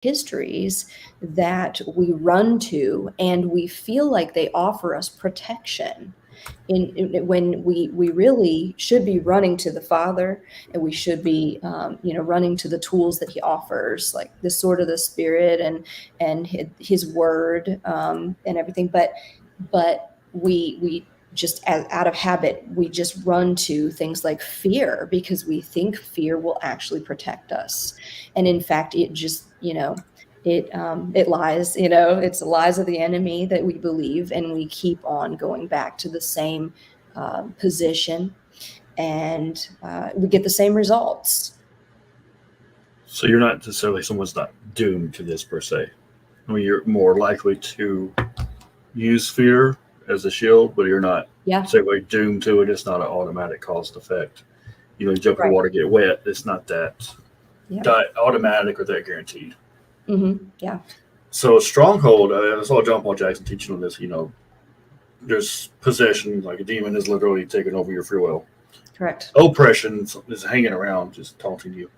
histories that we run to, and we feel like they offer us protection when we really should be running to the Father, and we should be running to the tools that he offers, like the sword of the Spirit and his word, and everything. But we just, out of habit, we just run to things like fear, because we think fear will actually protect us. And in fact, it just, it lies, it's the lies of the enemy that we believe, and we keep on going back to the same position, and we get the same results. So you're not necessarily, someone's not doomed to this per se. I mean, you're more likely to use fear as a shield, but you're not, say, like doomed to it. It's not an automatic cause and effect. You jump in the water, get wet. It's not that automatic or that guaranteed. Mm-hmm. Yeah. So a stronghold, I saw John Paul Jackson teaching on this, there's possession, like a demon is literally taking over your free will. Correct. Oppression is hanging around, just taunting you.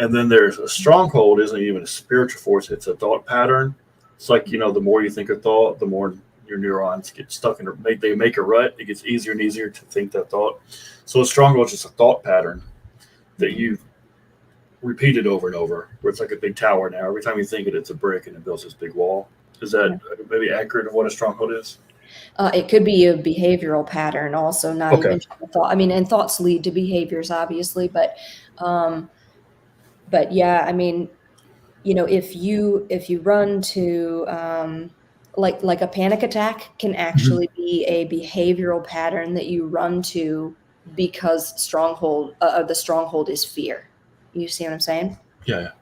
And then there's a stronghold, isn't even a spiritual force, it's a thought pattern. It's like, the more you think a thought, the more your neurons get stuck in, they make a rut. It gets easier and easier to think that thought. So a stronghold is just a thought pattern that you repeated over and over, where it's like a big tower now. Every time you think it, it's a brick, and it builds this big wall. Is that maybe accurate of what a stronghold is? It could be a behavioral pattern also, not even thought. I mean, and thoughts lead to behaviors, obviously, but yeah, I mean, if you run to like a panic attack can actually be a behavioral pattern that you run to, because the stronghold is fear. You see what I'm saying? Yeah.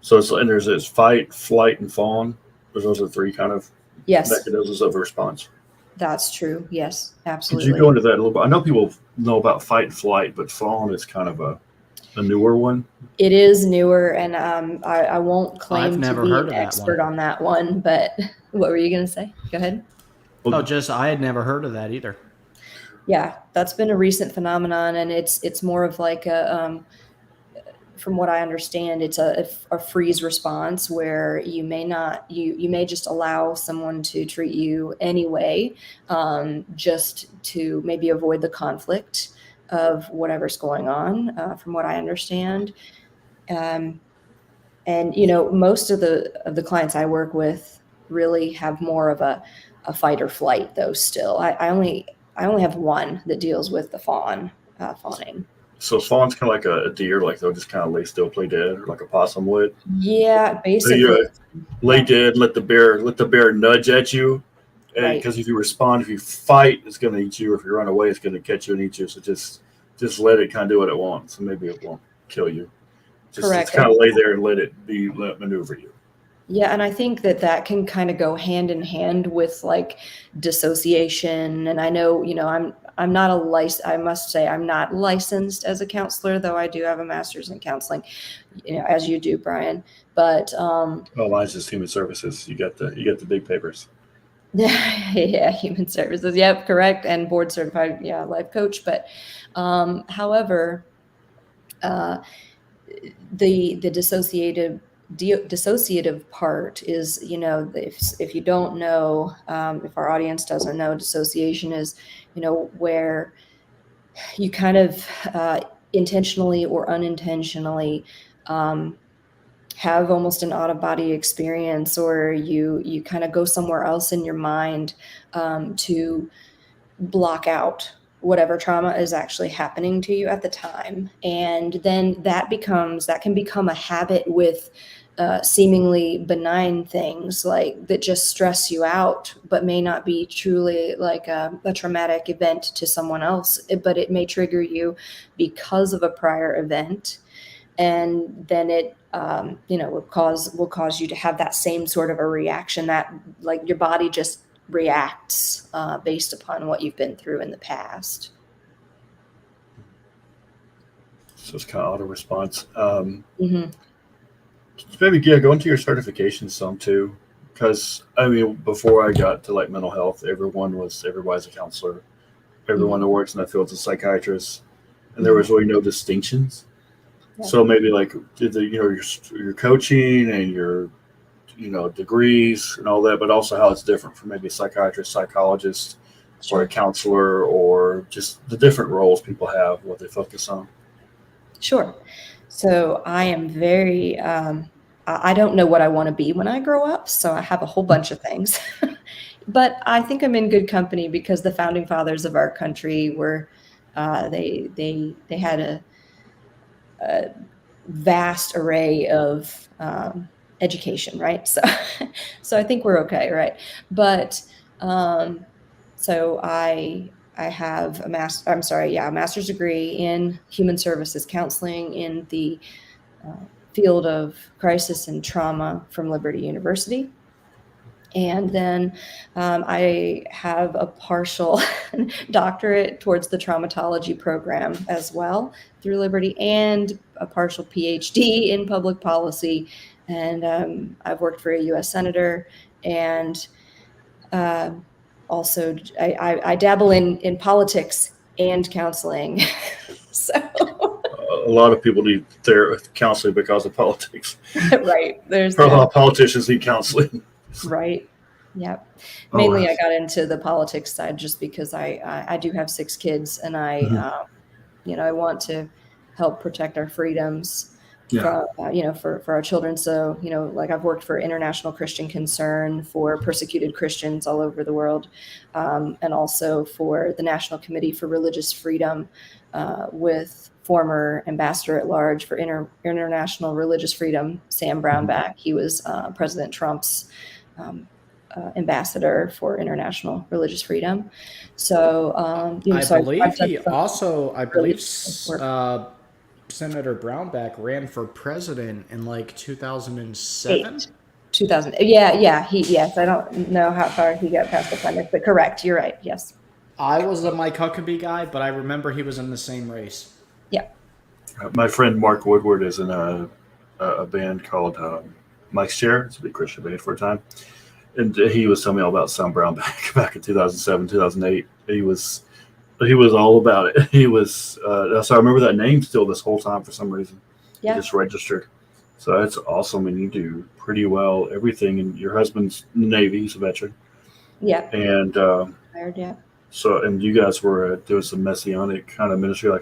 So there's this fight, flight, and fawn. Those are three kind of mechanisms of response. That's true. Yes, absolutely. Could you go into that a little bit? I know people know about fight and flight, but fawn is kind of a newer one. It is newer, and I won't claim to be an expert on that one, but what were you going to say? Go ahead. I had never heard of that either. Yeah, that's been a recent phenomenon, and it's more of like from what I understand, it's a freeze response, where you may just allow someone to treat you anyway, just to maybe avoid the conflict of whatever's going on, from what I understand. And most of the clients I work with really have more of a fight or flight, though. Still, I only have one that deals with the fawning. So fawn's kind of like a deer, like they'll just kind of lay still, play dead, or like a possum would. Yeah, basically. So lay dead, let the bear nudge at you, because if you respond, if you fight, it's going to eat you. Or if you run away, it's going to catch you and eat you. So just let it kind of do what it wants, and maybe it won't kill you. Just kind of lay there and let it maneuver you. Yeah, and I think that can kind of go hand in hand with like dissociation. And I know, I'm not I must say I'm not licensed as a counselor, though I do have a master's in counseling, as you do, Brian. But mine's just human services. You got the big papers. Yeah, human services. Yep, correct, and board certified, life coach. But however, the dissociative part is, if you don't know, if our audience doesn't know, dissociation is, where you kind of intentionally or unintentionally have almost an out-of-body experience, or you kind of go somewhere else in your mind to block out whatever trauma is actually happening to you at the time. And then that can become a habit with seemingly benign things like that just stress you out, but may not be truly like a traumatic event to someone else, but it may trigger you because of a prior event. And then it will cause you to have that same sort of a reaction, that like your body just reacts based upon what you've been through in the past. So it's kind of auto response. Maybe go into your certification some too, because I mean, before I got to like mental health, everybody's a counselor, everyone that works in that field is a psychiatrist, and there was really no distinctions. Yeah. So maybe like your coaching and your degrees and all that, but also how it's different from maybe a psychiatrist, psychologist, or a counselor, or just the different roles people have, what they focus on. Sure. So I am very, I don't know what I want to be when I grow up. So I have a whole bunch of things, but I think I'm in good company because the founding fathers of our country were, they had a vast array of education, right? So I think we're okay, right? But so I have a master's degree in human services counseling in the field of crisis and trauma from Liberty University. And then I have a partial doctorate towards the traumatology program as well through Liberty, and a partial PhD in public policy. And I've worked for a U.S. senator, and also I dabble in politics and counseling. So A lot of people need their counseling because of politics. right, there's A lot of politicians need counseling. Right. Yep. Mainly, I got into the politics side just because I do have 6 kids, and I want to help protect our freedoms from, for our children. So, like I've worked for International Christian Concern for persecuted Christians all over the world, and also for the National Committee for Religious Freedom with former Ambassador at Large for International Religious Freedom, Sam Brownback. He was President Trump's ambassador for international religious freedom. So, I believe he Senator Brownback ran for president in like 2007. 2000. Yes. I don't know how far he got past the premise, but correct. You're right. Yes. I was a Mike Huckabee guy, but I remember he was in the same race. Yeah. My friend Mark Woodward is in a band called Mike's Chair. It's a big Christian band for a time. And he was telling me all about Sam Brownback back in 2007, 2008. He was all about it. He was so I remember that name still this whole time for some reason. Yeah. He just registered. So that's awesome, and you do pretty well everything. And your husband's in the Navy; he's a veteran. Yeah. And so, and you guys were doing some messianic kind of ministry,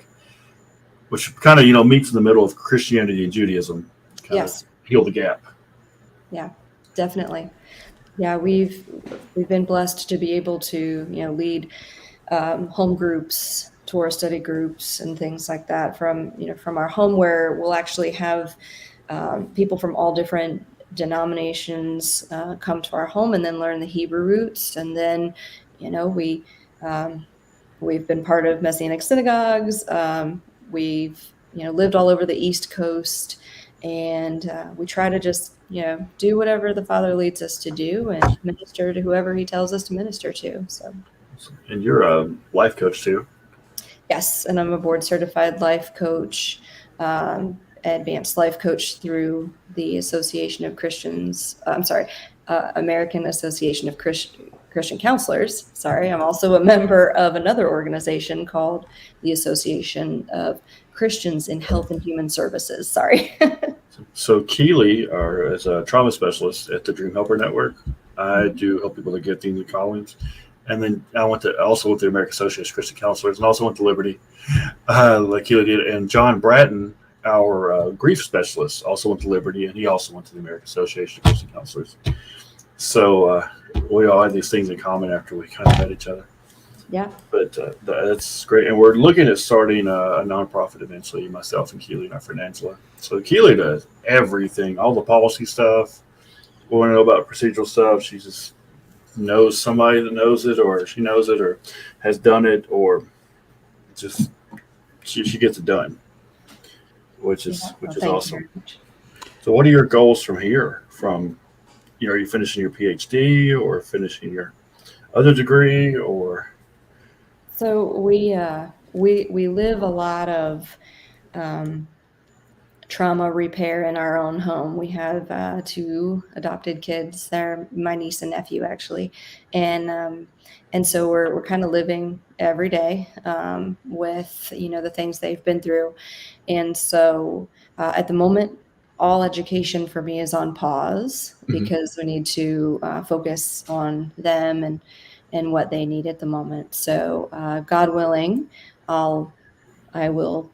which kind of meets in the middle of Christianity and Judaism. Yes. Heal the gap. Yeah, definitely. Yeah, we've been blessed to be able to lead home groups, Torah study groups, and things like that from our home, where we'll actually have people from all different denominations come to our home and then learn the Hebrew roots, and then we've been part of Messianic synagogues. We've lived all over the East Coast. And we try to just, do whatever the Father leads us to do and minister to whoever he tells us to minister to. So. And you're a life coach too. Yes. And I'm a board certified life coach, advanced life coach through the Association of Christians. American Association of Christian Counselors. Sorry. I'm also a member of another organization called the Association of Christians in Health and Human Services. Sorry. So Keely is a trauma specialist at the Dream Helper Network. I do help people to get things and callings. And then I also went to the American Association of Christian Counselors, and also went to Liberty, like Keely did. And John Bratton, our grief specialist, also went to Liberty, and he also went to the American Association of Christian Counselors. So we all had these things in common after we kind of met each other. Yeah. But that's great. And we're looking at starting a nonprofit eventually, myself and Keely and our friend Angela. So Keely does everything, all the policy stuff. We want to know about procedural stuff. She just knows somebody that knows it, or she knows it, or has done it, or just she gets it done, which is awesome. So what are your goals from here? Are you finishing your PhD or finishing your other degree, or? So we live a lot of trauma repair in our own home. We have 2 adopted kids. They're my niece and nephew, actually, and so we're kind of living every day with the things they've been through. And so at the moment, all education for me is on pause because we need to focus on them and what they need at the moment. So God willing, I will,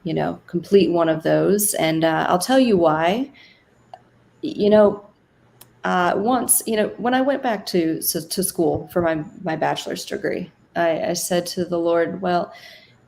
complete one of those, and I'll tell you why. You know, once, when I went back to school for my bachelor's degree, I said to the Lord, well,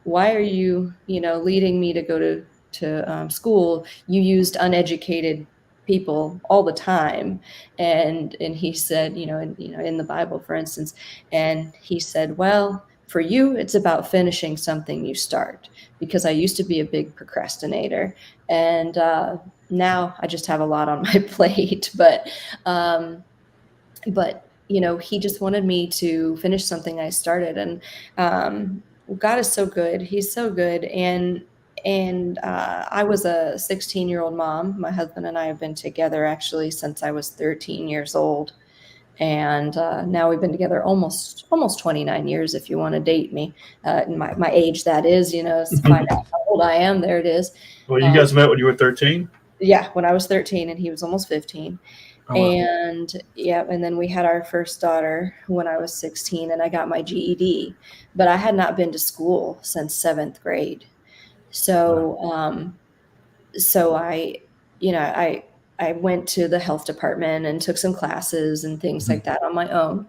why are you, leading me to go to school? You used uneducated people all the time, and he said, in the Bible, for instance, and he said, well, for you, it's about finishing something you start, because I used to be a big procrastinator, and now I just have a lot on my plate, um, but he just wanted me to finish something I started, and God is so good. He's so good, and I was a 16-year-old mom. My husband and I have been together actually since I was 13 years old, and now we've been together almost 29 years. If you want to date me, my age, that is, to find out how old I am. There it is. Well, you guys met when you were 13? Yeah, when I was 13, and he was almost 15. Oh, wow. And yeah, and then we had our first daughter when I was 16, and I got my GED, but I had not been to school since 7th grade. So, so I went to the health department and took some classes and things like that on my own.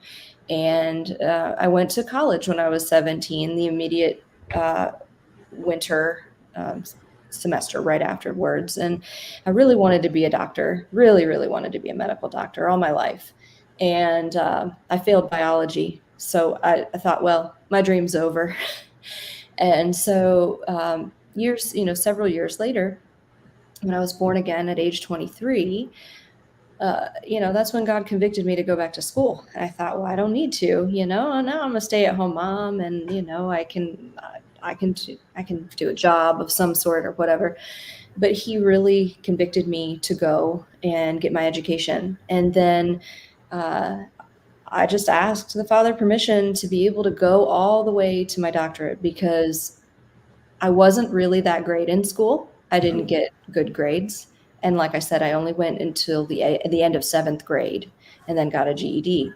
And I went to college when I was 17, the immediate winter semester right afterwards. And I really wanted to be a doctor, really, really wanted to be a medical doctor all my life. And I failed biology. So I thought, well, my dream's over. And so several years later, when I was born again at age 23, that's when God convicted me to go back to school. And I thought, well, I don't need to, now I'm a stay-at-home mom, and I can do a job of some sort or whatever. But he really convicted me to go and get my education. And then I just asked the Father permission to be able to go all the way to my doctorate, because I wasn't really that great in school. I didn't get good grades. And like I said, I only went until the end of 7th grade and then got a GED.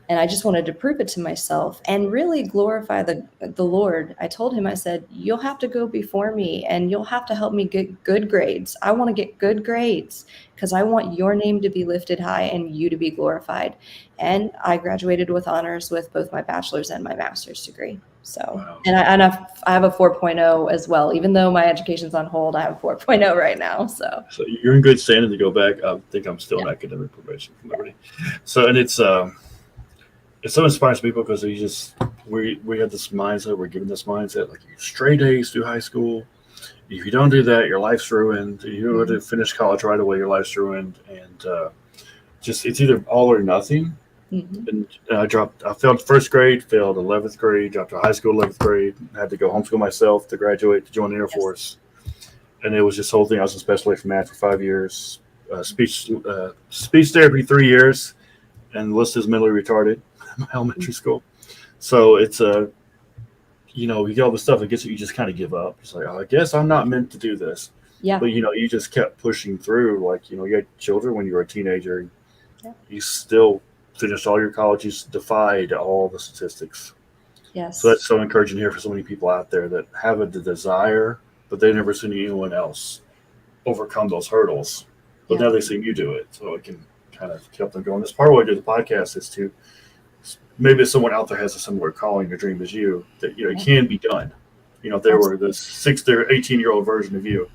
And I just wanted to prove it to myself and really glorify the Lord. I told him, I said, you'll have to go before me, and you'll have to help me get good grades. I want to get good grades because I want your name to be lifted high and you to be glorified. And I graduated with honors with both my bachelor's and my master's degree. So, wow. And I have a 4.0 as well. Even though my education's on hold, I have a 4.0 right now. So you're in good standing to go back. I think I'm still in academic probation from Liberty. So, and it's so inspires people, because we have this mindset. We're given this mindset, like, you straight A's through high school. If you don't do that, your life's ruined. You go to finish college right away, your life's ruined. And it's either all or nothing. And I failed first grade, failed 11th grade, dropped to high school 11th grade, had to go homeschool myself to graduate, to join the Air Force. And it was this whole thing. I was in special ed for math for 5 years, speech therapy 3 years, and listed as mentally retarded in my elementary school. So it's you get all this stuff, it gets you just kind of give up. It's like, oh, I guess I'm not meant to do this. Yeah. But you just kept pushing through. Like, you had children when you were a teenager. Yeah. You still finished all your college. You defied all the statistics. Yes. So that's so encouraging to hear for so many people out there that have the desire, but they've never seen anyone else overcome those hurdles. But now they've seen you do it, so it can kind of help them going. This part of what I do the podcast is to maybe someone out there has a similar calling or dream as you, that it can be done. If there were this 18-year-old version of you,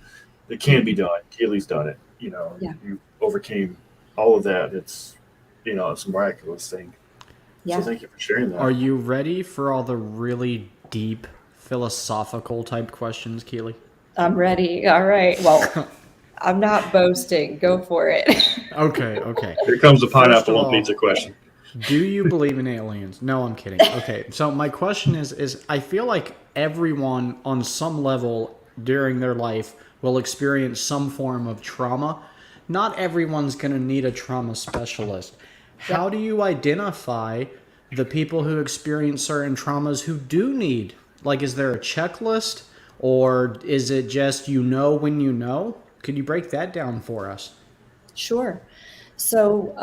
it can be done. Keely's done it. You overcame all of that. It's it's a miraculous thing. Yeah. So thank you for sharing that. Are you ready for all the really deep philosophical type questions, Keely? I'm ready. All right. Well, I'm not boasting. Go for it. Okay. Here comes the pineapple on pizza question. Do you believe in aliens? No, I'm kidding. Okay. So my question is I feel like everyone on some level during their life will experience some form of trauma. Not everyone's going to need a trauma specialist. How do you identify the people who experience certain traumas who do need? Like, is there a checklist, or is it just when you know? Could you break that down for us? Sure. So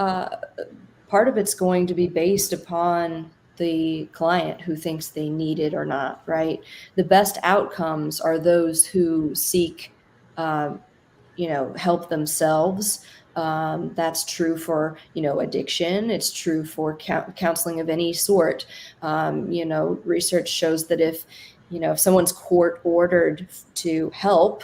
part of it's going to be based upon the client who thinks they need it or not, right? The best outcomes are those who seek, um, help themselves. That's true for, addiction. It's true for counseling of any sort. Research shows that if someone's court ordered to help,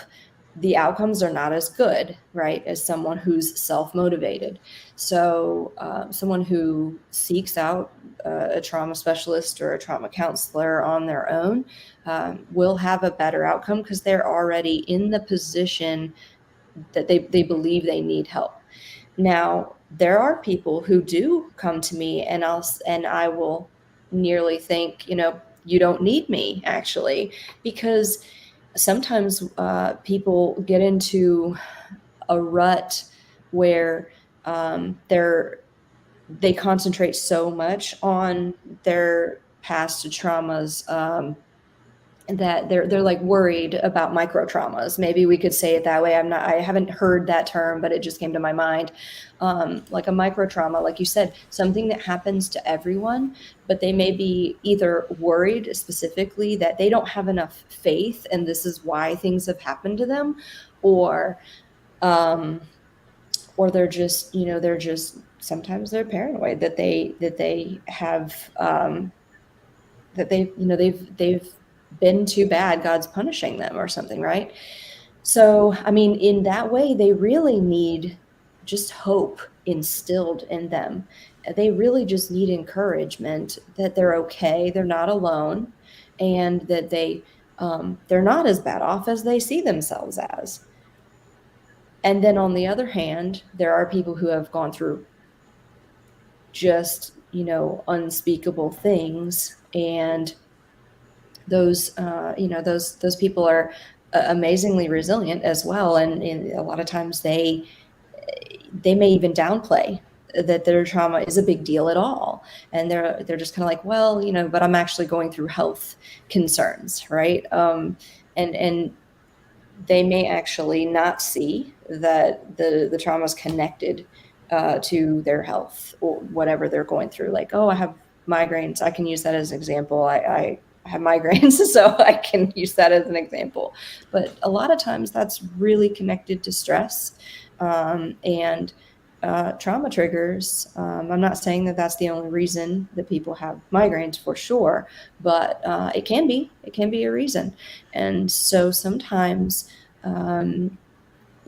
the outcomes are not as good, right, as someone who's self-motivated. So someone who seeks out a trauma specialist or a trauma counselor on their own will have a better outcome because they're already in the position that they believe they need help. Now, there are people who do come to me and I will nearly think, you don't need me, actually, because sometimes people get into a rut where they concentrate so much on their past traumas, that they're like worried about micro traumas. Maybe we could say it that way. I haven't heard that term, but it just came to my mind. Like a micro trauma, like you said, something that happens to everyone, but they may be either worried specifically that they don't have enough faith and this is why things have happened to them, or um, they're just sometimes they're paranoid that they have that they've been too bad, God's punishing them or something, right? So, I mean, in that way, they really need just hope instilled in them. They really just need encouragement that they're okay, they're not alone, and that they're not as bad off as they see themselves as. And then on the other hand, there are people who have gone through just, unspeakable things, and those people are amazingly resilient as well, and a lot of times they may even downplay that their trauma is a big deal at all, and they're just kind of like, well, but I'm actually going through health concerns, right? And they may actually not see that the trauma is connected to their health or whatever they're going through. Like, oh, I have migraines. I can use that as an example. I have migraines, so I can use that as an example. But a lot of times that's really connected to stress and trauma triggers. I'm not saying that that's the only reason that people have migraines, for sure, but it can be a reason. And so sometimes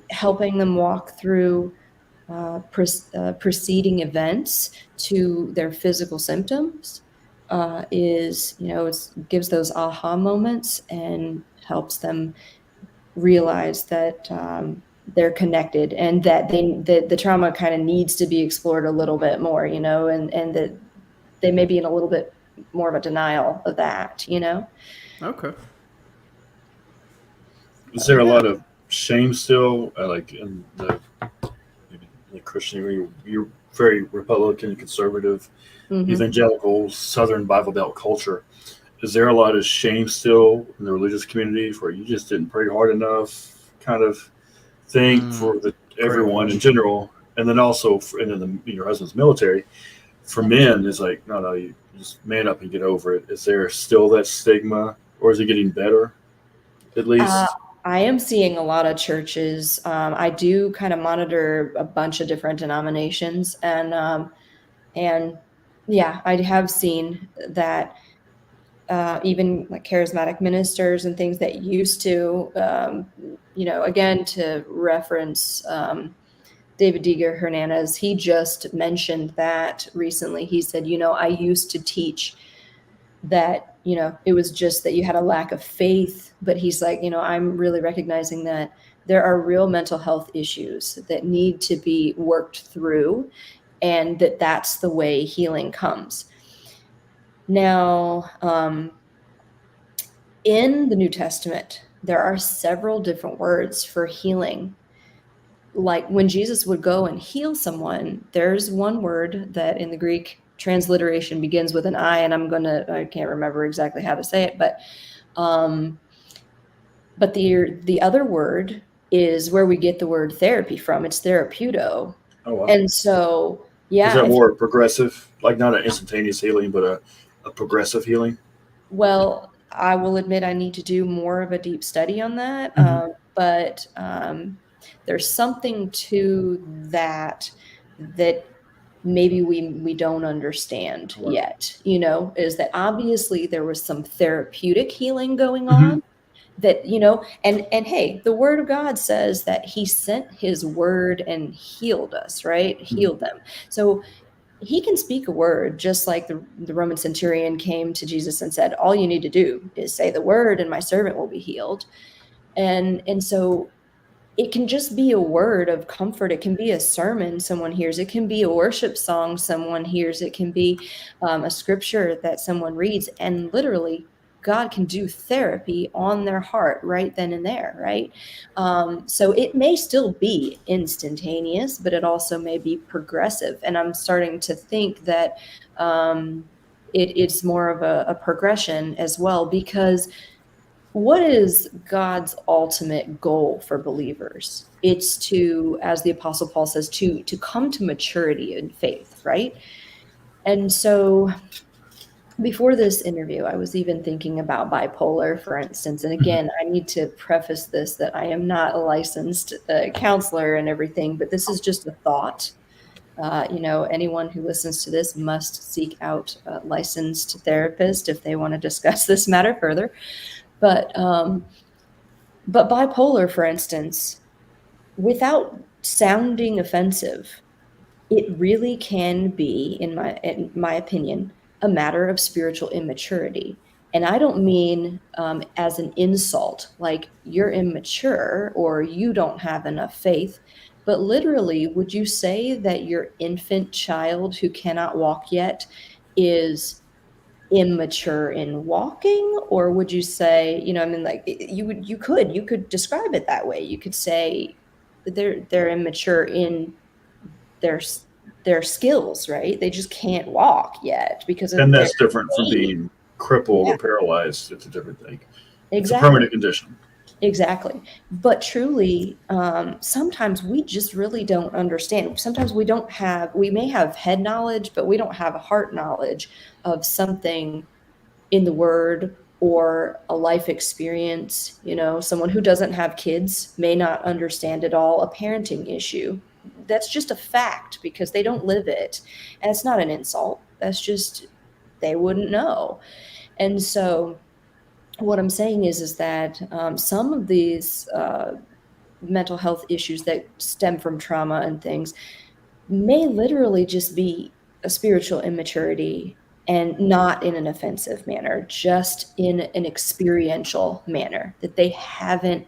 helping them walk through preceding events to their physical symptoms gives those aha moments and helps them realize that they're connected, and that the trauma kind of needs to be explored a little bit more, and that they may be in a little bit more of a denial of that. Okay. Is there a lot of shame still, like in the Christian? You're very Republican and conservative, evangelical, Southern Bible Belt culture. Is there a lot of shame still in the religious community for you just didn't pray hard enough, kind of thing for everyone in general? And then also, your husband's military, for men, is like, no, you just man up and get over it. Is there still that stigma, or is it getting better, at least? I am seeing a lot of churches. I do kind of monitor a bunch of different denominations, and yeah, I have seen that even like charismatic ministers and things that used to, again, to reference David Diger Hernandez, he just mentioned that recently. He said, I used to teach that, it was just that you had a lack of faith, but he's like, I'm really recognizing that there are real mental health issues that need to be worked through, and that's the way healing comes. Now, in the New Testament, there are several different words for healing. Like when Jesus would go and heal someone, there's one word that in the Greek transliteration begins with an I, and I can't remember exactly how to say it, but the other word is where we get the word therapy from. It's therapeuto, Oh wow. And so, Is yeah, that more progressive, like not an instantaneous healing, but a progressive healing? well, I will admit I need to do more of a deep study on that. Hmm. But there's something to that that maybe we don't understand Oh, wow. yet, is that obviously there was some therapeutic healing going Hmm. on, that, and hey, the word of God says that he sent his word and healed us, right? Healed them. So he can speak a word, just like the Roman centurion came to Jesus and said, all you need to do is say the word and my servant will be healed. And so it can just be a word of comfort. It can be a sermon someone hears. It can be a worship song someone hears. It can be a scripture that someone reads. And literally, God can do therapy on their heart right then and there, right? So it may still be instantaneous, but it also may be progressive. And I'm starting to think that it's more of a progression as well, because what is God's ultimate goal for believers? It's to, as the Apostle Paul says, to come to maturity in faith, right? And so before this interview, I was even thinking about bipolar, for instance. And Hmm. again, I need to preface this that I am not a licensed counselor and everything, but this is just a thought. Anyone who listens to this must seek out a licensed therapist if they want to discuss this matter further. But but bipolar, for instance, without sounding offensive, it really can be, in my opinion, a matter of spiritual immaturity. And I don't mean as an insult, like you're immature or you don't have enough faith, but literally, would you say that your infant child who cannot walk yet is immature in walking? Or would you say, I mean, like, you could describe it that way. You could say they're immature in their their skills, right? They just can't walk yet because And of their that's different from pain. being crippled Yeah, or paralyzed. It's a different thing. It's a exactly. permanent condition. Exactly. But truly, sometimes we just really don't understand. Sometimes we may have head knowledge, but we don't have heart knowledge of something in the word or a life experience. Someone who doesn't have kids may not understand at all a parenting issue. That's just a fact because they don't live it. And it's not an insult. That's just, they wouldn't know. And so what I'm saying is that some of these mental health issues that stem from trauma and things may literally just be a spiritual immaturity, and not in an offensive manner, just in an experiential manner, that they haven't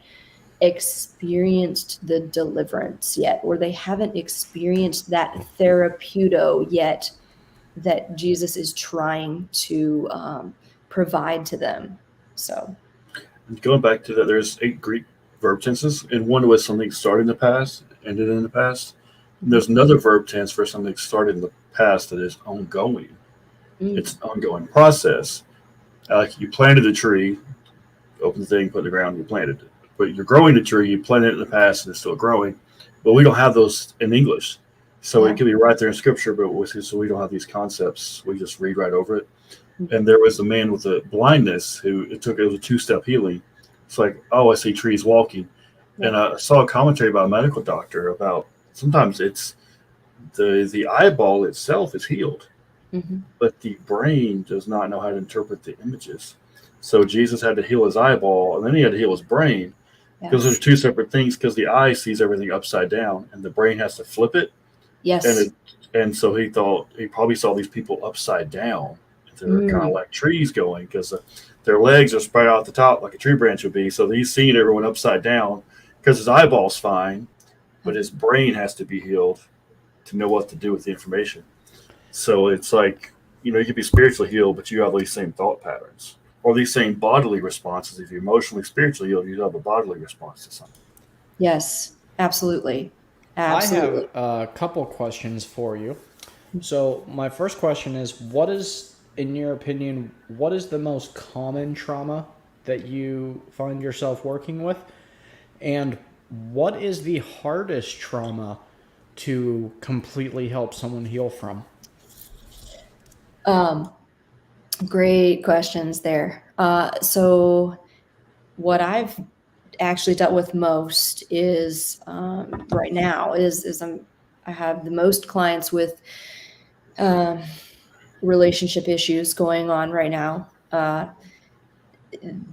experienced the deliverance yet, or they haven't experienced that therapeuto yet that Jesus is trying to provide to them. So, And going back to that, there's 8 Greek verb tenses, and one was something started in the past, ended in the past. And mhm. there's another verb tense for something started in the past that is ongoing. Mm, It's an ongoing process. Like you planted a tree, open the thing, put it in the ground, you planted it. But you're growing the tree, you planted it in the past, and it's still growing. But we don't have those in English. So yeah. it could be right there in scripture, but so we don't have these concepts. We just read right over it. Mhm. And there was a man with a blindness who it was a 2-step healing. It's like, oh, I see trees walking. Yeah. And I saw a commentary by a medical doctor about sometimes it's the eyeball itself is healed, Mhm. but the brain does not know how to interpret the images. So Jesus had to heal his eyeball, and then he had to heal his brain because there's Yes. two separate things. Because the eye sees everything upside down, and the brain has to flip it, and Yes. so he thought he probably saw these people upside down. They're kind of Mm. like trees going because their legs are spread out the top like a tree branch would be. So he's seeing everyone upside down because his eyeball's fine, but his brain has to be healed to know what to do with the information. So it's like, you could be spiritually healed, but you have these same thought patterns or these same bodily responses. If you're emotionally spiritually healed, you have a bodily response to something. Yes. Absolutely. I have Absolutely. a couple questions for you. So, my first question is what is, in your opinion, what is the most common trauma that you find yourself working with? And what is the hardest trauma to completely help someone heal from? Great questions there. So what I've actually dealt with most is right now is I have the most clients with um, relationship issues going on right now.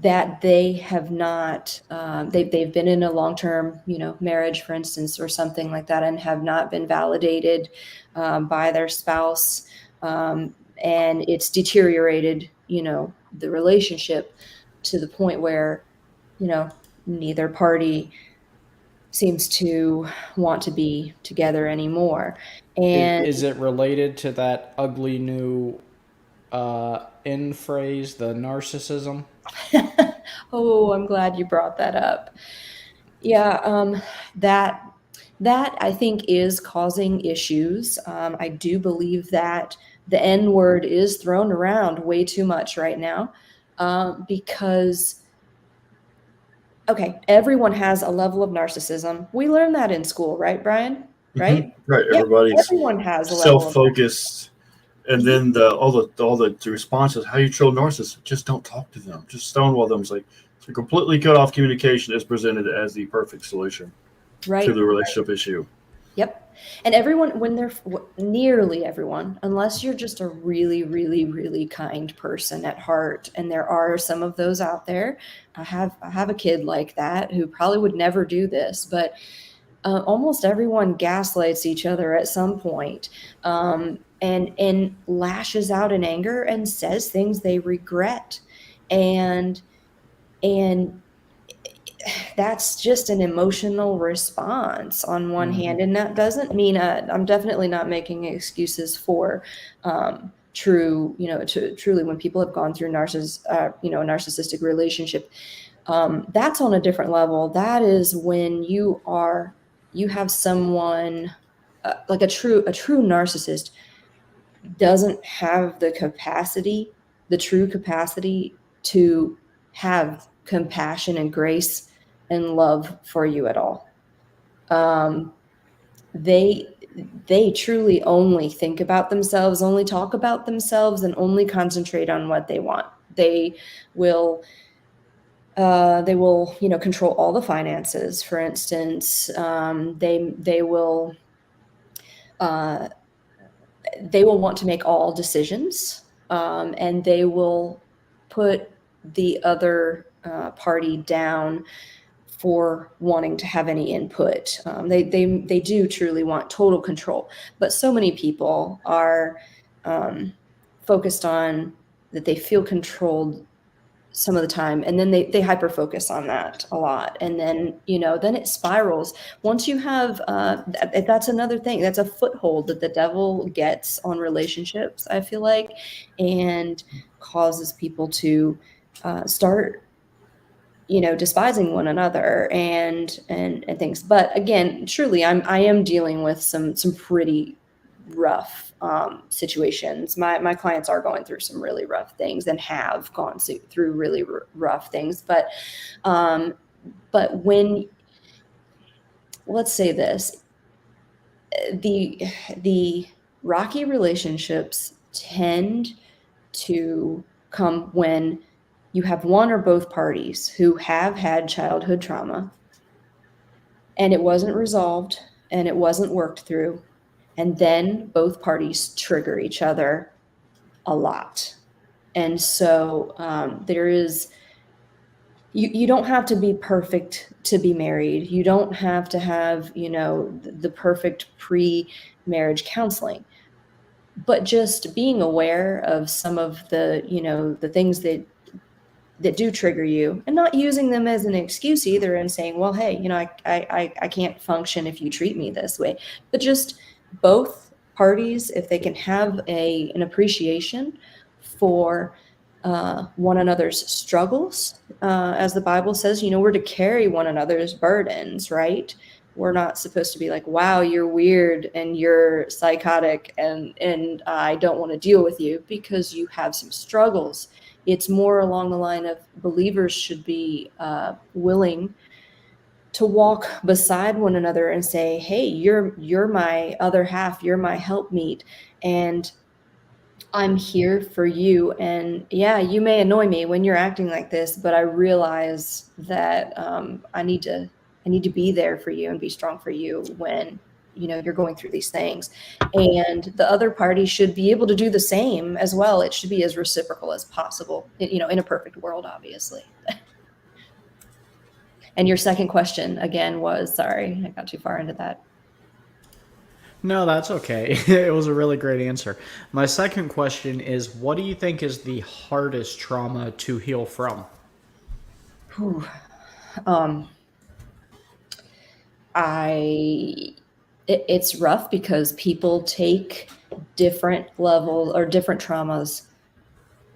That they have not they've been in a long-term marriage, for instance, or something like that, and have not been validated by their spouse, and it's deteriorated the relationship to the point where neither party seems to want to be together anymore. And Is it related to that ugly new in phrase, the narcissism? oh, I'm glad you brought that up. Yeah, that that I think is causing issues. I do believe that the N word is thrown around way too much right now, because okay, everyone has a level of narcissism. We learn that in school, right, Brian? Right? Right. Yep, Everybody's everyone has a level of self-focused, and narcissism. then all the responses. How you troll narcissists? Just don't talk to them. Just stonewall them. It's like so completely cut off communication is presented as the perfect solution to Right. the relationship issue. Yep. And everyone, when they're nearly everyone, unless you're just a really, really, really kind person at heart, and there are some of those out there. I have a kid like that who probably would never do this, but almost everyone gaslights each other at some point, and lashes out in anger and says things they regret, and and that's just an emotional response on one hand, and that doesn't mean I'm definitely not making excuses for true truly when people have gone through a narcissistic relationship. That's on a different level. That is when you have someone like a true narcissist doesn't have the true capacity to have compassion and grace and love for you at all. Um, they they truly only think about themselves, only talk about themselves, and only concentrate on what they want. Will they will control all the finances, for instance. Uh, they will want to make all decisions, and they will put the other party down for wanting to have any input. They do truly want total control, but so many people are um, focused on that they feel controlled some of the time, and then they hyper focus on that a lot, and then then it spirals. Once you have that's another thing, that's a foothold that the devil gets on relationships, I feel like, and causes people to start despising one another and things. But again, truly, I am dealing with some pretty rough situations. My clients are going through some really rough things and have gone through really rough things. Um, but when, let's say this, the rocky relationships tend to come when you have one or both parties who have had childhood trauma and it wasn't resolved and it wasn't worked through. And then both parties trigger each other a lot. And so there is, you don't have to be perfect to be married. You don't have to have, the perfect pre-marriage counseling. But just being aware of some of the, the things that do trigger you, and not using them as an excuse either, and saying, well, hey, I can't function if you treat me this way. But just both parties, if they can have an appreciation for one another's struggles, as the Bible says, we're to carry one another's burdens, right? We're not supposed to be like, wow, you're weird and you're psychotic and I don't want to deal with you because you have some struggles. It's more along the line of believers should be willing to walk beside one another and say, hey, you're my other half, you're my helpmeet, and I'm here for you. And yeah, you may annoy me when you're acting like this, but I realize that I need to be there for you and be strong for you when you're going through these things. And the other party should be able to do the same as well. It should be as reciprocal as possible, in a perfect world, obviously. And your second question again was, sorry, I got too far into that. No, that's okay. It was a really great answer. My second question is, what do you think is the hardest trauma to heal from? Whew. It's rough because people take different levels or different traumas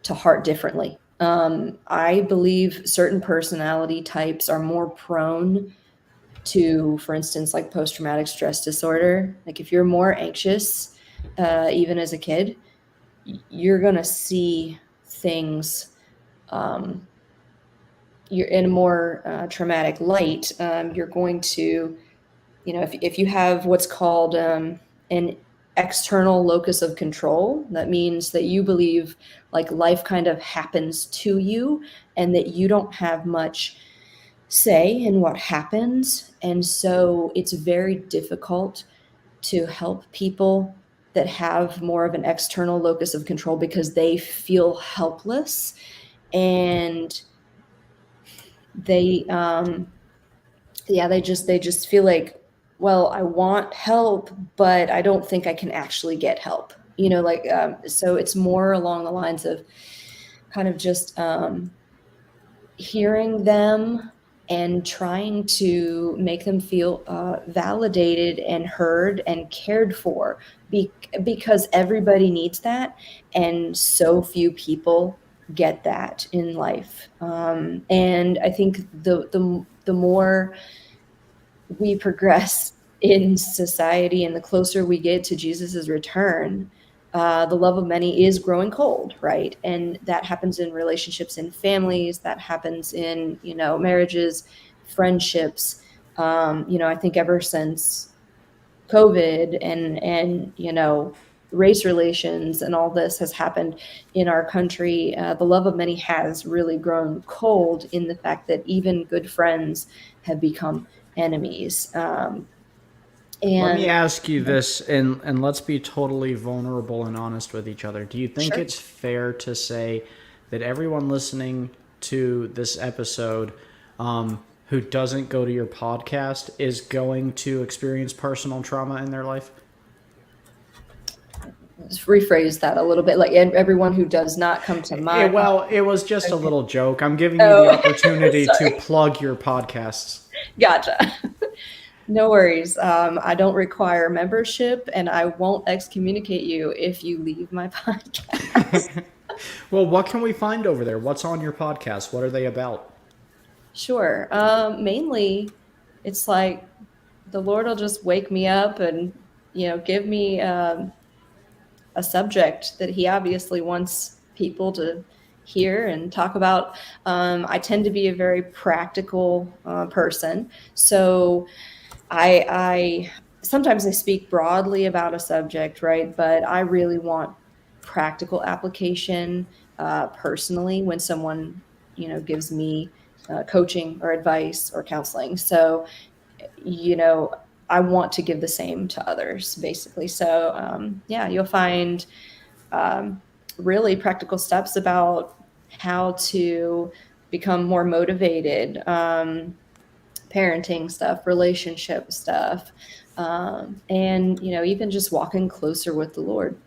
to heart differently. I believe certain personality types are more prone to, for instance, like post-traumatic stress disorder. Like if you're more anxious, even as a kid, you're going to see things, you're in a more traumatic light. You're going to, if you have what's called an external locus of control, that means that you believe like life kind of happens to you and that you don't have much say in what happens. And so it's very difficult to help people that have more of an external locus of control because they feel helpless, and they they just feel like, well, I want help, but I don't think I can actually get help, so it's more along the lines of kind of just hearing them and trying to make them feel validated and heard and cared for, because everybody needs that, and so few people get that in life. And I think the more we progress in society and the closer we get to Jesus's return, the love of many is growing cold, right? And that happens in relationships in families, that happens in, marriages, friendships. I think ever since COVID and race relations and all this has happened in our country, the love of many has really grown cold, in the fact that even good friends have become enemies. Let me And ask you this, and let's be totally vulnerable and honest with each other. Do you think sure. it's fair to say that everyone listening to this episode who doesn't go to your podcast is going to experience personal trauma in their life? Rephrase that a little bit, like everyone who does not come to my Well, it was just a Okay. little joke. I'm giving you Oh, the opportunity to sorry. plug your podcasts. Gotcha. No worries. I don't require membership, and I won't excommunicate you if you leave my podcast. Well, what can we find over there? What's on your podcast? What are they about? Sure. Mainly, it's like the Lord will just wake me up and give me a subject that He obviously wants people to hear and talk about. I tend to be a very practical person, so I sometimes I speak broadly about a subject, right? But I really want practical application personally when someone gives me coaching or advice or counseling. So you know I want to give the same to others, basically. So yeah, you'll find really practical steps about how to become more motivated. Parenting stuff, relationship stuff, and even just walking closer with the Lord.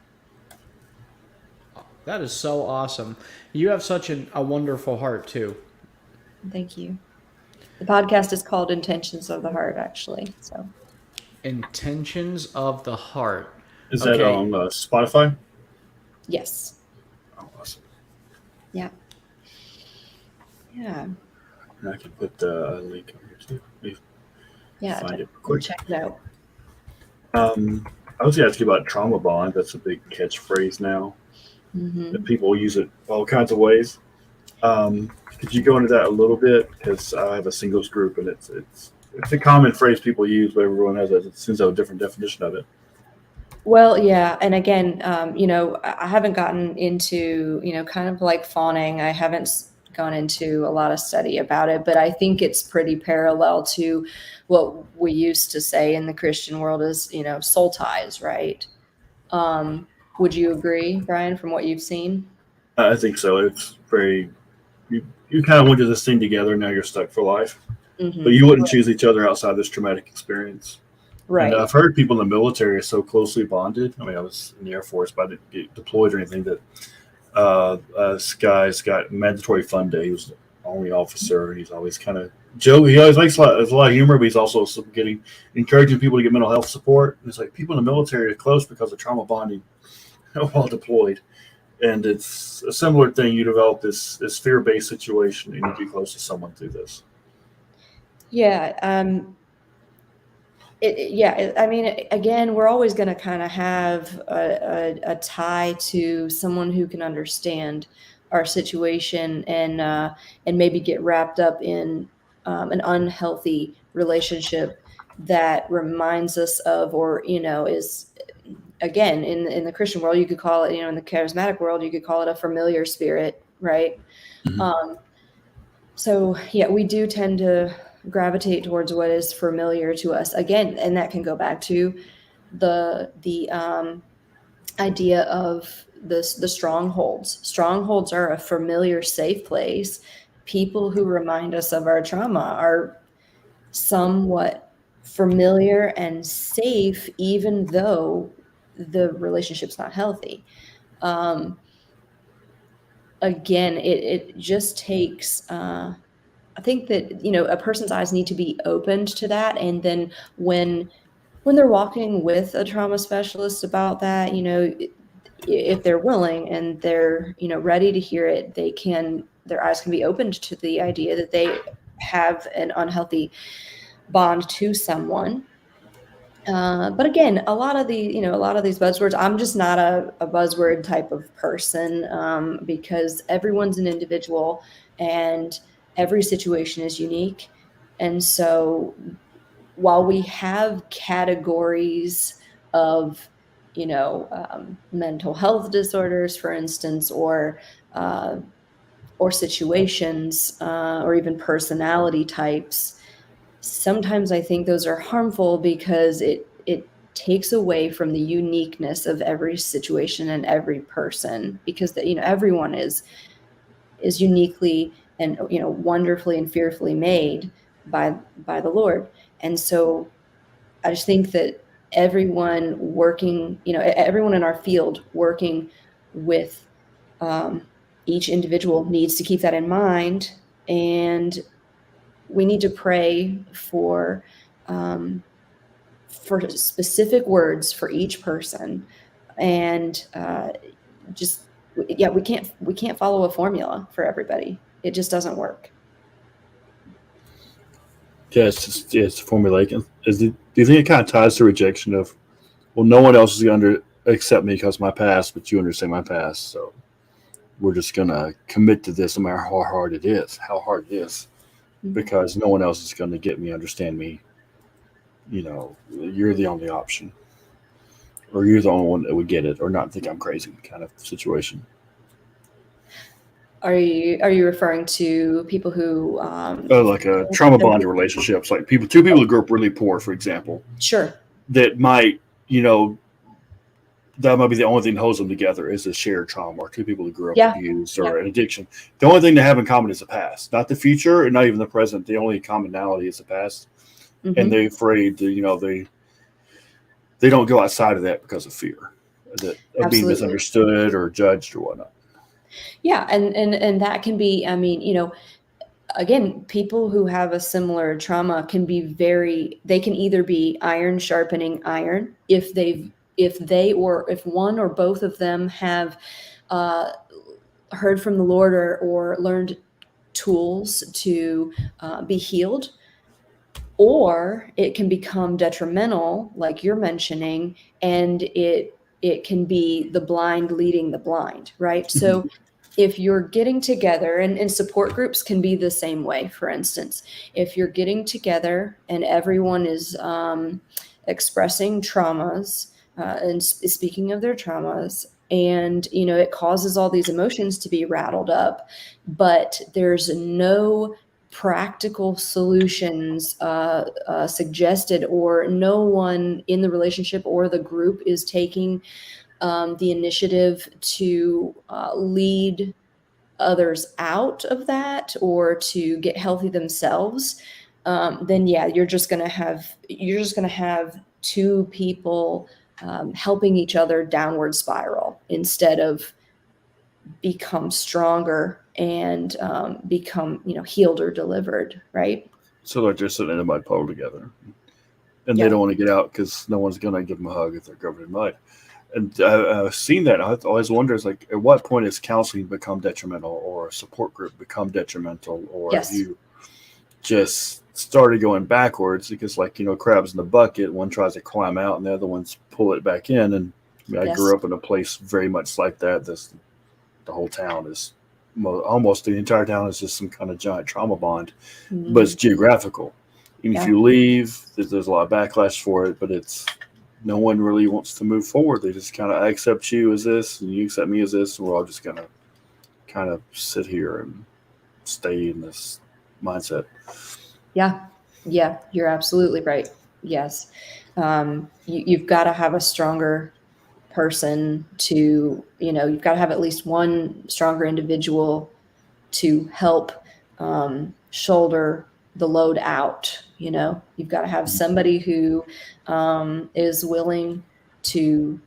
That is so awesome. You have such a wonderful heart, too. Thank you. The podcast is called Intentions of the Heart, actually. So Intentions of the heart. Is that Okay. on Spotify? yes, Oh, awesome. yeah, yeah, And I can put the link on here too. Let me yeah. find it real Definitely quick. check it out. I was going to ask you about trauma bond. That's a big catchphrase now. Mm-hmm. That people use it all kinds of ways. Could you go into that a little bit? Because I have a singles group and it's it's a common phrase people use, but everyone seems to have a different definition of it. Well, yeah, and again, I haven't gotten into, kind of like fawning. I haven't gone into a lot of study about it, but I think it's pretty parallel to what we used to say in the Christian world is, soul ties, right? Would you agree, Brian, from what you've seen? I think so. It's very you kind of went to this thing together. Now you're stuck for life, but Mm-hmm. you wouldn't choose each other outside this traumatic experience. And Right. I've heard people in the military are so closely bonded. I mean, I was in the Air Force, but I didn't get deployed or anything. That this guy's got mandatory fun day. He was the only officer, and he's always kind of joke. He always makes there's a lot of humor, but he's also getting encouraging people to get mental health support. And it's like people in the military are close because of trauma bonding while deployed. And it's a similar thing. You develop this fear-based situation, and you be close to someone through this. Yeah. I mean, again, we're always going to kind of have a tie to someone who can understand our situation and maybe get wrapped up in an unhealthy relationship that reminds us of, or is, again, in the Christian world, you could call it, in the charismatic world, you could call it a familiar spirit, right? Mhm. So yeah, we do tend to gravitate towards what is familiar to us again, and that can go back to the idea of the strongholds. Strongholds are a familiar, safe place. People who remind us of our trauma are somewhat familiar and safe, even though the relationship's not healthy. Um, Again, it just takes. I think that a person's eyes need to be opened to that, and then when they're walking with a trauma specialist about that, if they're willing and they're ready to hear it, their eyes can be opened to the idea that they have an unhealthy bond to someone. But again, a lot of these buzzwords, I'm just not a buzzword type of person, because everyone's an individual and every situation is unique. And so while we have categories of, mental health disorders, for instance, uh, or situations, or even personality types, sometimes I think those are harmful because it takes away from the uniqueness of every situation and every person, because everyone is uniquely and wonderfully and fearfully made by the Lord. And so I just think that everyone in our field working with each individual needs to keep that in mind, and we need to pray for specific words for each person, and just yeah, we can't follow a formula for everybody. It just doesn't work. Yeah, it's formulaic. Do you think it kind of ties to rejection of, well, no one else is going to accept me because of my past, but you understand my past, so we're just going to commit to this no matter how hard it is, because no one else is going to get me, understand me. You're the only option, or you're the only one that would get it, or not think I'm crazy, kind of situation. Are you referring to people who Like a trauma bonded relationships, like two people who grew up really poor, for example, Sure. that might, that might be the only thing that holds them together is a shared trauma, or two people who grew up Yeah. abused Yeah. or an addiction. The only thing they have in common is the past, not the future, and not even the present. The only commonality is the past, and they're afraid to, they don't go outside of that because of fear of being Absolutely. misunderstood or judged or whatnot. Yeah, and that can be, I mean, again, people who have a similar trauma they can either be iron sharpening iron, if one or both of them have uh, heard from the Lord, or learned tools to be healed, or it can become detrimental, like you're mentioning, and it can be the blind leading the blind, right? So if you're getting together, and support groups can be the same way, for instance, if you're getting together and everyone is expressing traumas and speaking of their traumas, and it causes all these emotions to be rattled up, but there's no practical solutions suggested, or no one in the relationship or the group is taking the initiative to lead others out of that or to get healthy themselves, then yeah, you're just gonna have two people helping each other downward spiral instead of become stronger and become healed or delivered, right? So they're just sitting in a mud puddle together, and they Yeah. don't want to get out because no one's going to give them a hug if they're covered in mud. And I've seen that. I always wonder, is like, at what point has counseling become detrimental, or a support group become detrimental, or have Yes. you just started going backwards because, like, crabs in the bucket, one tries to climb out and the other ones pull it back in. And I mean, I Yes. grew up in a place very much like that. The whole town is, almost the entire town is just some kind of giant trauma bond, but it's geographical. And if Yeah. you leave, there's a lot of backlash for it, but it's, no one really wants to move forward. They just kind of, I accept you as this and you accept me as this, and we're all just going to kind of sit here and stay in this mindset. Yeah, you're absolutely right. Yes. You've got to have a stronger person to, you've got to have at least one stronger individual to help shoulder the load out. You've got to have somebody who is willing to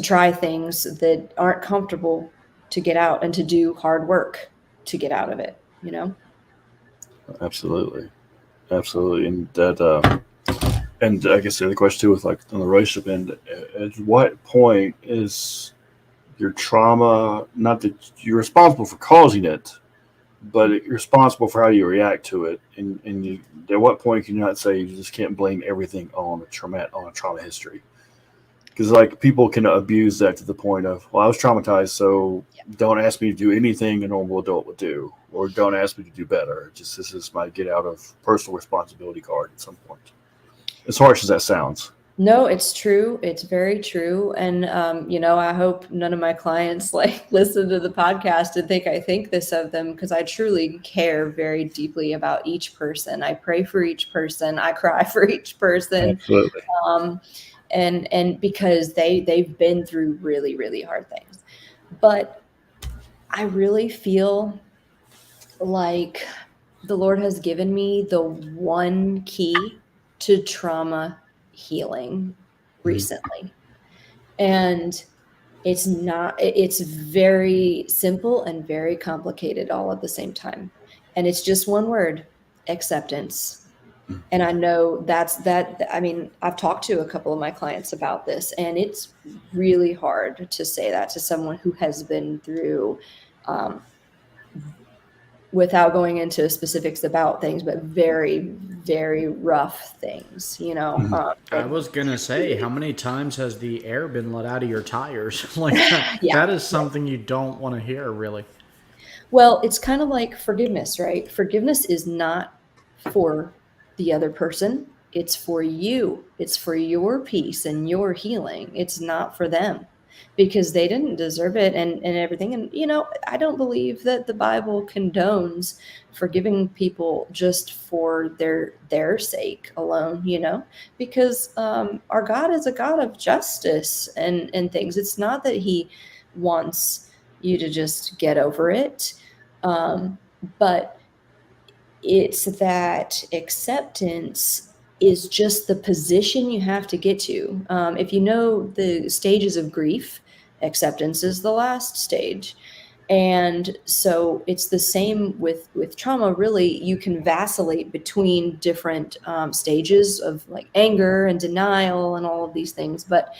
try things that aren't comfortable, to get out and to do hard work to get out of it. Absolutely. And that, and I guess the other question too, with like on the relationship end, at what point is your trauma, not that you're responsible for causing it, but you're responsible for how you react to it, and you, at what point can you not say you just can't blame everything on a trauma history? Because like people can abuse that to the point of, well, I was traumatized, so don't ask me to do anything a normal adult would do, or don't ask me to do better. Just, this is my get out of personal responsibility card at some point. As harsh as that sounds. No, it's true. It's very true. And, I hope none of my clients listen to the podcast and think I think this of them, because I truly care very deeply about each person. I pray for each person. I cry for each person. Absolutely. And because they've been through really, really hard things. But I really feel like the Lord has given me the one key to trauma healing recently. And it's very simple and very complicated all at the same time. And it's just one word: acceptance. And I know I've talked to a couple of my clients about this, and it's really hard to say that to someone who has been through, without going into specifics about things, but very, very rough things, I was gonna say, how many times has the air been let out of your tires? Like that, Yeah. that is something you don't want to hear, really. Well, it's kind of like forgiveness, right? Forgiveness is not for the other person. It's for you. It's for your peace and your healing. It's not for them, because they didn't deserve it, and everything. And, I don't believe that the Bible condones forgiving people just for their sake alone, because our God is a God of justice and things. It's not that he wants you to just get over it. But it's that acceptance is just the position you have to get to. If you know the stages of grief, acceptance is the last stage. And so it's the same with trauma. Really, you can vacillate between different stages of like anger and denial and all of these things. But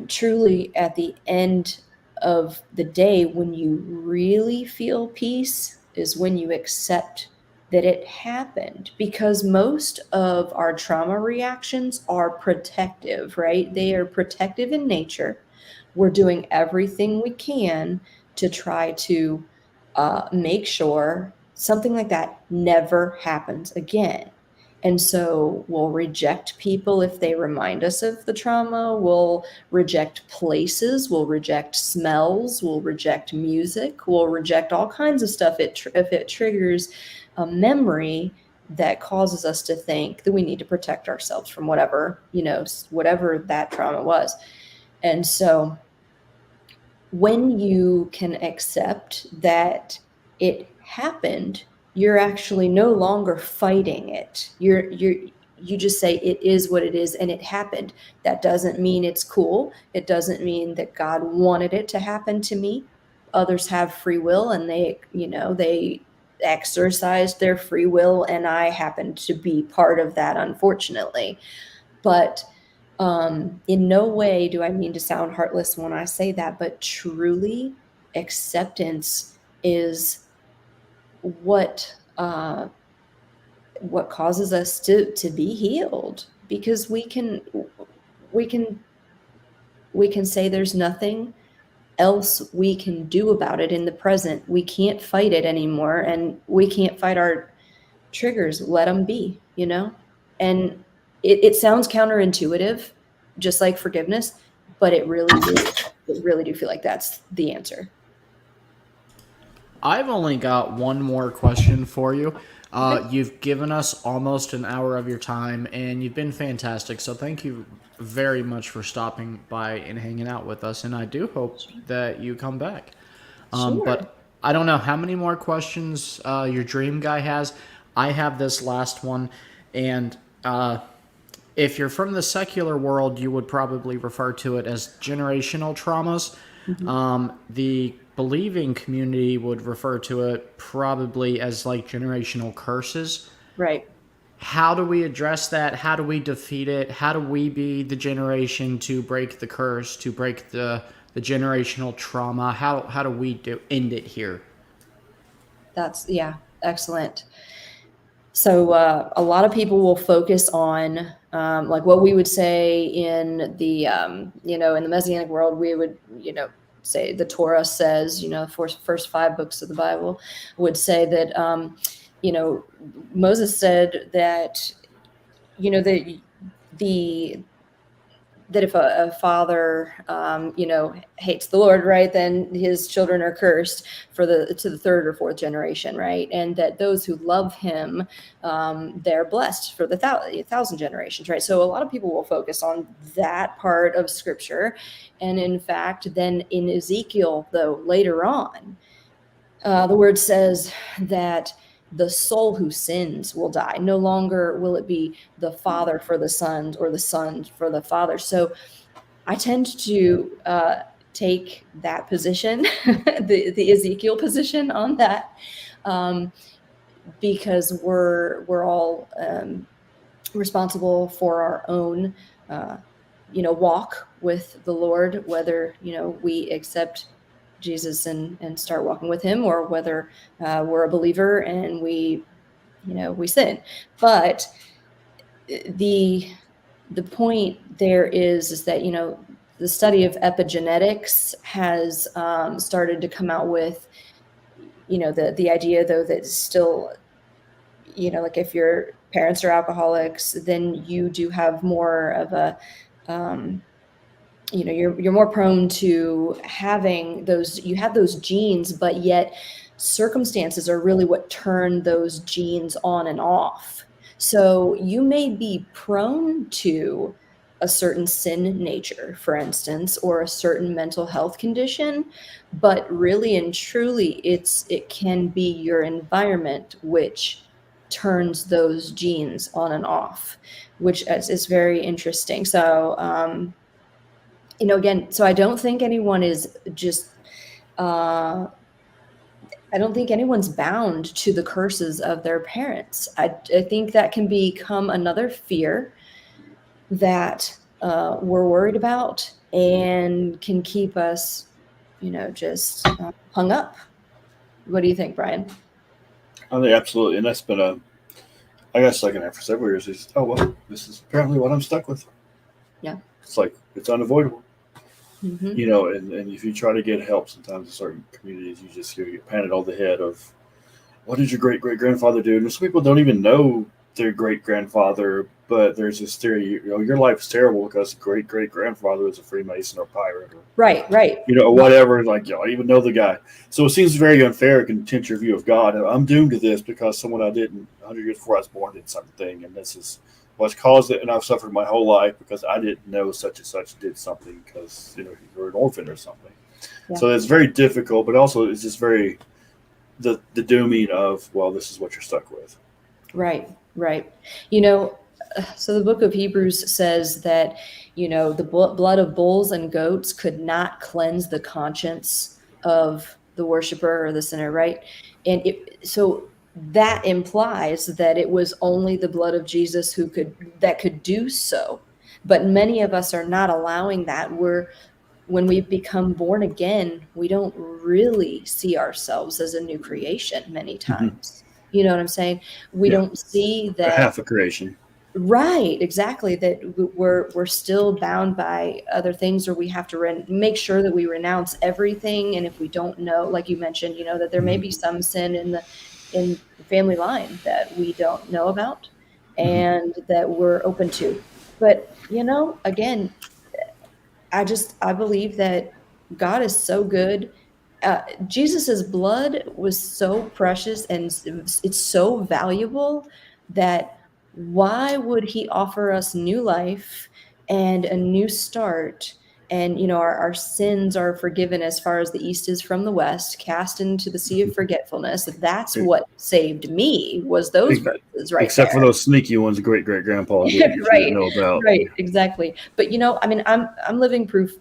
truly, at the end of the day, when you really feel peace is when you accept that it happened, because most of our trauma reactions are protective, right? They are protective in nature. We're doing everything we can to try to make sure something like that never happens again. And so we'll reject people if they remind us of the trauma. We'll reject places. We'll reject smells. We'll reject music. We'll reject all kinds of stuff if it triggers a memory that causes us to think that we need to protect ourselves from whatever, whatever that trauma was. And so when you can accept that it happened, you're actually no longer fighting it. You just say it is what it is and it happened. That doesn't mean it's cool. It doesn't mean that God wanted it to happen to me. Others have free will and they exercised their free will, and I happened to be part of that, unfortunately. But in no way do I mean to sound heartless when I say that, but truly acceptance is what causes us to be healed, because we can say there's nothing else we can do about it in the present. We can't fight it anymore, and we can't fight our triggers. Let them be, and it sounds counterintuitive, just like forgiveness, but it really do feel like that's the answer. I've only got one more question for you. You've given us almost an hour of your time, and you've been fantastic. So thank you very much for stopping by and hanging out with us. And I do hope that you come back. Sure. But I don't know how many more questions your dream guy has. I have this last one. And if you're from the secular world, you would probably refer to it as generational traumas. Mm-hmm. The believing community would refer to it probably as like generational curses. Right. How do we address that? How do we defeat it? How do we be the generation to break the curse, to break the generational trauma? How do we end it here? That's, excellent. So a lot of people will focus on like what we would say in the in the Messianic world. We would say the Torah says, first 5 books of the Bible would say that Moses said that that if a father hates the Lord, right, then his children are cursed to the 3rd or 4th generation, right, and that those who love him, they're blessed for the 1,000 generations, right. So a lot of people will focus on that part of Scripture, and in fact, then in Ezekiel, though, later on, the word says that the soul who sins will die. No longer will it be the father for the sons or the sons for the father. So I tend to take that position, the Ezekiel position on that, because we're all responsible for our own, walk with the Lord, whether, we accept Jesus and start walking with him, or whether we're a believer and we sin. But the point there is that the study of epigenetics has started to come out with the idea, though, that still like if your parents are alcoholics, then you do have more of a you're more prone to having you have those genes, but yet circumstances are really what turn those genes on and off. So you may be prone to a certain sin nature, for instance, or a certain mental health condition, but really and truly it can be your environment which turns those genes on and off, which is very interesting. So again, so I don't think anyone is just, I don't think anyone's bound to the curses of their parents. I think that can become another fear that we're worried about and can keep us, just hung up. What do you think, Brian? I think absolutely. And that's been I guess second half for several years is, oh, well, this is apparently what I'm stuck with. Yeah. It's like, it's unavoidable. Hmm. You know, and if you try to get help, sometimes in certain communities, you just get patted on the head of, what did your great great grandfather do? And some people don't even know their great grandfather, but there's this theory, your life is terrible because great great grandfather was a Freemason or pirate, or Right, right. whatever. Like, I don't even know the guy. So it seems very unfair, content your view of God. I'm doomed to this because someone I didn't 100 years before I was born did something, and this is what's caused it. And I've suffered my whole life because I didn't know such and such did something because you're an orphan or something. Yeah. So it's very difficult, but also it's just very the dooming of, well, this is what you're stuck with. Right, right. So the book of Hebrews says that, the blood of bulls and goats could not cleanse the conscience of the worshiper or the sinner, right? And so that implies that it was only the blood of Jesus that could do so. But many of us are not allowing that. When we become born again, we don't really see ourselves as a new creation many Mm-hmm. times. You know what I'm saying? We Yeah, don't see a that. half a creation. Right, exactly. That we're still bound by other things, or we have to make sure that we renounce everything. And if we don't know, like you mentioned, that there may be some sin in the family line that we don't know about, Mm-hmm. and that we're open to. But again, I believe that God is so good. Jesus's blood was so precious, and it's so valuable that why would he offer us new life and a new start? And our sins are forgiven as far as the east is from the west, cast into the sea of forgetfulness. That's what saved me, was those verses right Except for there. those sneaky ones, great great grandpa did that you didn't Right, know about. right, exactly. But I mean, I'm living proof,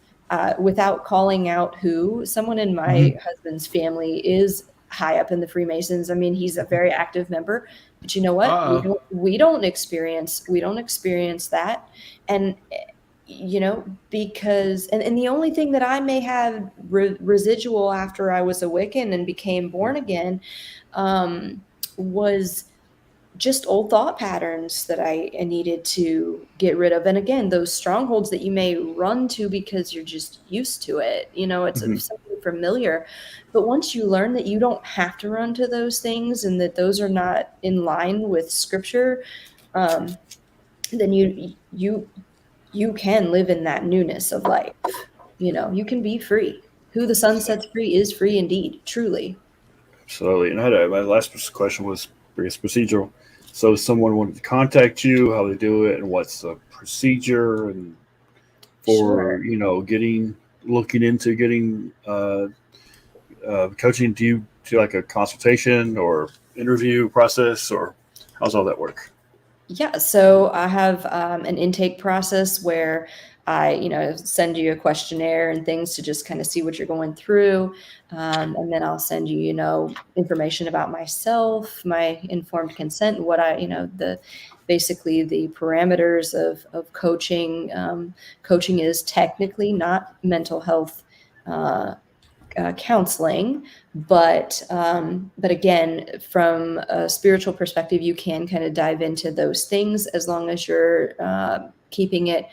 without calling out who. Someone in my Mm-hmm. husband's family is high up in the Freemasons. I mean, he's a very active member. But you know what? We Uh don't we don't experience that. And because and the only thing that I may have residual after I was a Wiccan and became born again, was just old thought patterns that I needed to get rid of. And again, those strongholds that you may run to because you're just used to it. It's Mm-hmm. something familiar. But once you learn that you don't have to run to those things and that those are not in line with scripture, then you can live in that newness of life. You can be free. Who the sun So, sets free is free indeed, truly. absolutely. And my last question was, I guess, procedural. So if someone wanted to contact you, how they do it, and what's the procedure, and for Sure. looking into getting coaching. Do you do like a consultation or interview process, or how's all that work? Yeah, so I have an intake process where I, send you a questionnaire and things to just kind of see what you're going through, and then I'll send you, information about myself, my informed consent, and what the basically the parameters of coaching. Coaching is technically not mental health. Counseling, but again, from a spiritual perspective, you can kind of dive into those things as long as you're keeping it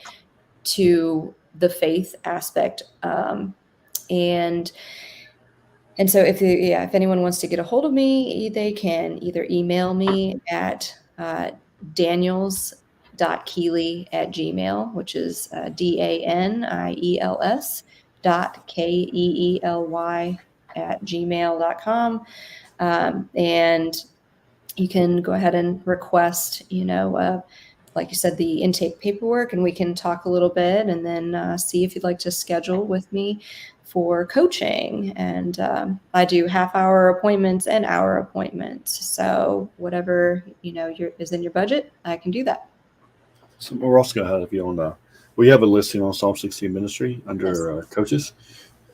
to the faith aspect. And and so if anyone wants to get a hold of me, they can either email me at daniels.keely@gmail, which is DANIELS KEELY@gmail.com. And you can go ahead and request, like you said, the intake paperwork, and we can talk a little bit and then see if you'd like to schedule with me for coaching. And I do half-hour appointments and hour appointments. So whatever, is in your budget, I can do that. So we're also going to have you on. We have a listing on Psalm 16 Ministry Yes. under coaches,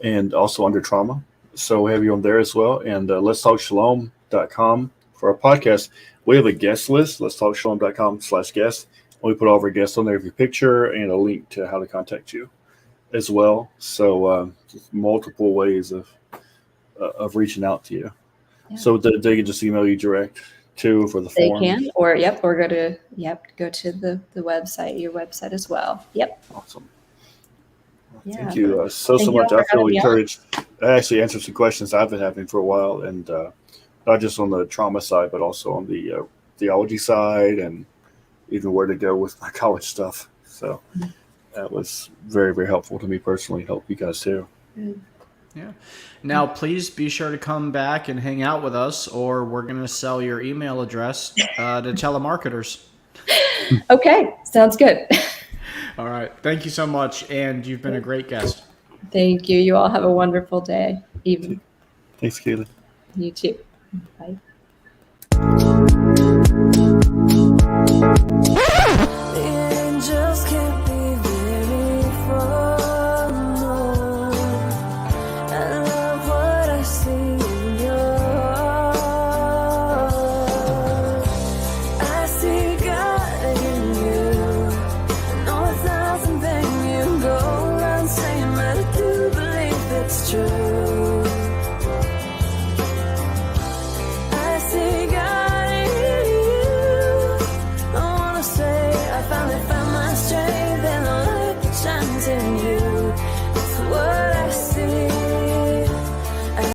and also under trauma. So we have you on there as well. And let's talk shalom.com for our podcast. We have a guest list. Let's talk shalom.com/guest. We put all of our guests on there with your picture and a link to how to contact you as well. So multiple ways of reaching out to you. Yeah. So they can just email you direct too for the They forms. can, or go to the website, your website as well. Yep. Awesome. Yeah. Thank you so Thank you much. all I for feel having me on. encouraged. I actually answered some questions I've been having for a while, and not just on the trauma side, but also on the theology side, and even where to go with my college stuff. So that was very, very helpful to me personally. Help you guys too. Yeah. Now, please be sure to come back and hang out with us, or we're going to sell your email address to telemarketers. Okay, sounds good. All right. Thank you so much, and you've been a great guest. Thank you. You all have a wonderful day, evening. Thanks, Keely. You too. Bye.